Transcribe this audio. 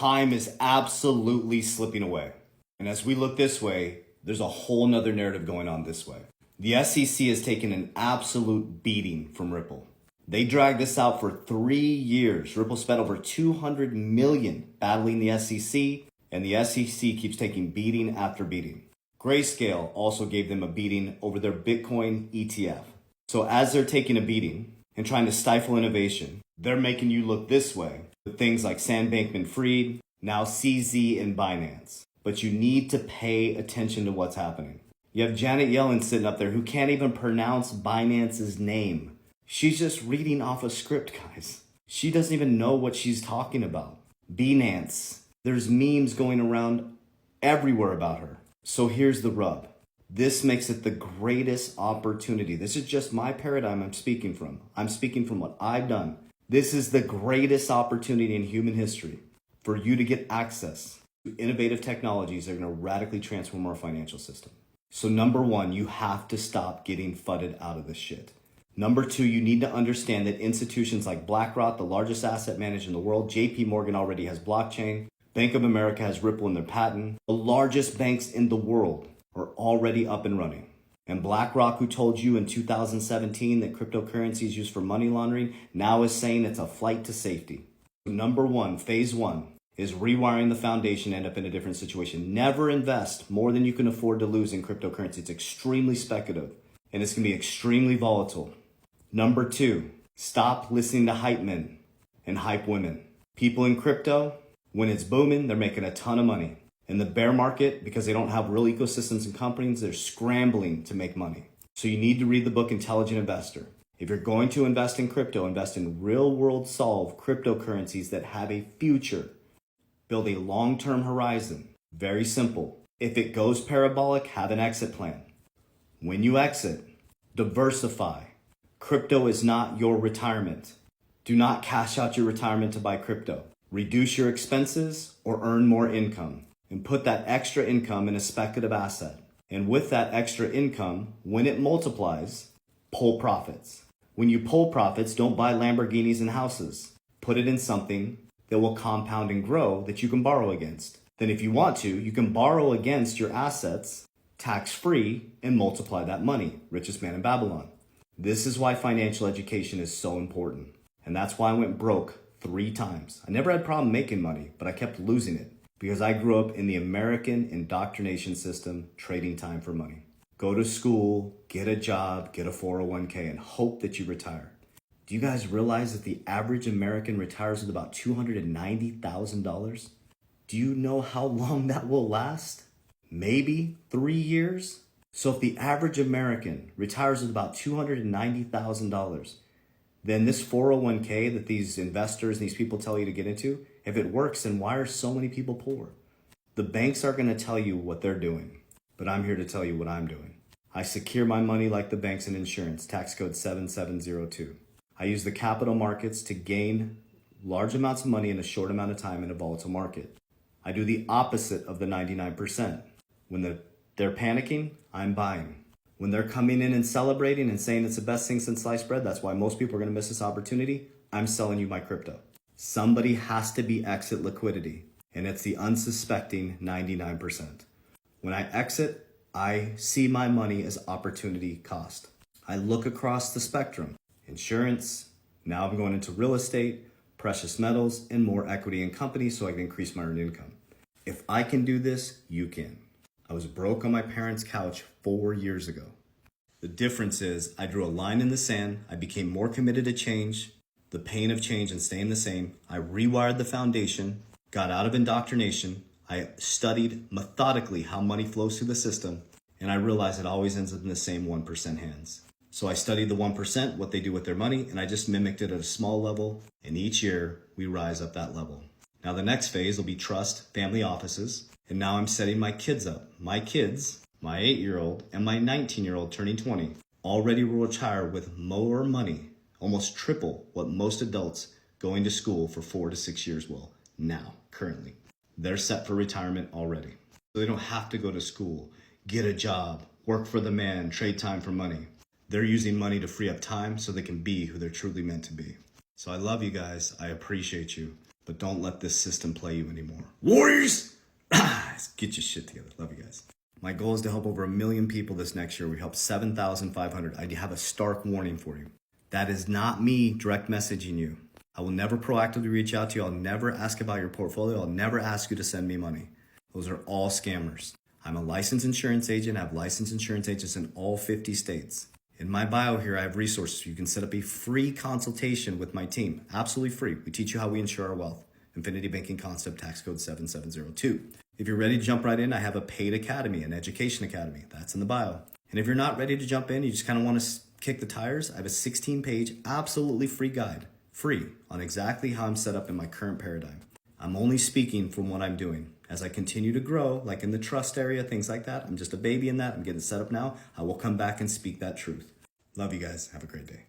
Time is absolutely slipping away. And as we look this way, there's a whole nother narrative going on this way. The SEC has taken an absolute beating from Ripple. They dragged this out for 3 years. Ripple spent over $200 million battling the SEC, and the SEC keeps taking beating after beating. Grayscale also gave them a beating over their Bitcoin ETF. So as they're taking a beating and trying to stifle innovation, they're making you look this way with things like Sam Bankman-Fried, now CZ and Binance. But you need to pay attention to what's happening. You have Janet Yellen sitting up there who can't even pronounce Binance's name. She's just reading off a script, guys. She doesn't even know what she's talking about. Binance. There's memes going around everywhere about her. So here's the rub. This makes it the greatest opportunity. This is just my paradigm I'm speaking from. I'm speaking from what I've done. This is the greatest opportunity in human history for you to get access to innovative technologies that are going to radically transform our financial system. So number one, you have to stop getting fudded out of this shit. Number two, you need to understand that institutions like BlackRock, the largest asset manager in the world, JP Morgan already has blockchain, Bank of America has Ripple in their patent. The largest banks in the world are already up and running. And BlackRock, who told you in 2017 that cryptocurrency is used for money laundering, now is saying it's a flight to safety. Number one, phase one, is rewiring the foundation, end up in a different situation. Never invest more than you can afford to lose in cryptocurrency. It's extremely speculative and it's going to be extremely volatile. Number two, stop listening to hype men and hype women. People in crypto, when it's booming, they're making a ton of money. In the bear market, because they don't have real ecosystems and companies, they're scrambling to make money. So you need to read the book Intelligent Investor. If you're going to invest in crypto, invest in real world solve cryptocurrencies that have a future. Build a long-term horizon. Very simple. If it goes parabolic, have an exit plan. When you exit, diversify. Crypto is not your retirement. Do not cash out your retirement to buy crypto. Reduce your expenses or earn more income and put that extra income in a speculative asset. And with that extra income, when it multiplies, pull profits. When you pull profits, don't buy Lamborghinis and houses. Put it in something that will compound and grow that you can borrow against. Then if you want to, you can borrow against your assets tax-free and multiply that money. Richest man in Babylon. This is why financial education is so important. And that's why I went broke 3 times. I never had a problem making money, but I kept losing it because I grew up in the American indoctrination system, trading time for money. Go to school, get a job, get a 401k, and hope that you retire. Do you guys realize that the average American retires with about $290,000? Do you know how long that will last? Maybe 3 years? So if the average American retires with about $290,000, then this 401k that these investors and these people tell you to get into, if it works, then why are so many people poor? The banks are going to tell you what they're doing, but I'm here to tell you what I'm doing. I secure my money like the banks and insurance, tax code 7702. I use the capital markets to gain large amounts of money in a short amount of time in a volatile market. I do the opposite of the 99%. When they're panicking, I'm buying. When they're coming in and celebrating and saying it's the best thing since sliced bread, that's why most people are going to miss this opportunity, I'm selling you my crypto. Somebody has to be exit liquidity, and it's the unsuspecting 99%. When I exit, I see my money as opportunity cost. I look across the spectrum. Insurance, now I'm going into real estate, precious metals, and more equity in companies so I can increase my earned income. If I can do this, you can. I was broke on my parents' couch 4 years ago. The difference is I drew a line in the sand. I became more committed to change, the pain of change and staying the same. I rewired the foundation, got out of indoctrination. I studied methodically how money flows through the system, and I realized it always ends up in the same 1% hands. So I studied the 1%, what they do with their money, and I just mimicked it at a small level. And each year we rise up that level. Now the next phase will be trust, family offices. And now I'm setting my kids up. My kids, my 8-year-old and my 19-year-old turning 20, already will retire with more money, almost triple what most adults going to school for 4 to 6 years will now, currently. They're set for retirement already. So they don't have to go to school, get a job, work for the man, trade time for money. They're using money to free up time so they can be who they're truly meant to be. So I love you guys. I appreciate you. But but don't let this system play you anymore. Warriors! Get your shit together. Love you guys. My goal is to help over 1 million people this next year. We helped 7,500. I have a stark warning for you. That is not me direct messaging you. I will never proactively reach out to you. I'll never ask about your portfolio. I'll never ask you to send me money. Those are all scammers. I'm a licensed insurance agent. I have licensed insurance agents in all 50 states. In my bio here, I have resources. You can set up a free consultation with my team. Absolutely free. We teach you how we insure our wealth. Infinity Banking Concept, tax code 7702. If you're ready to jump right in, I have a paid academy, an education academy. That's in the bio. And if you're not ready to jump in, you just kind of want to kick the tires, I have a 16-page, absolutely free guide, free, on exactly how I'm set up in my current paradigm. I'm only speaking from what I'm doing. As I continue to grow, like in the trust area, things like that, I'm just a baby in that. I'm getting set up now. I will come back and speak that truth. Love you guys. Have a great day.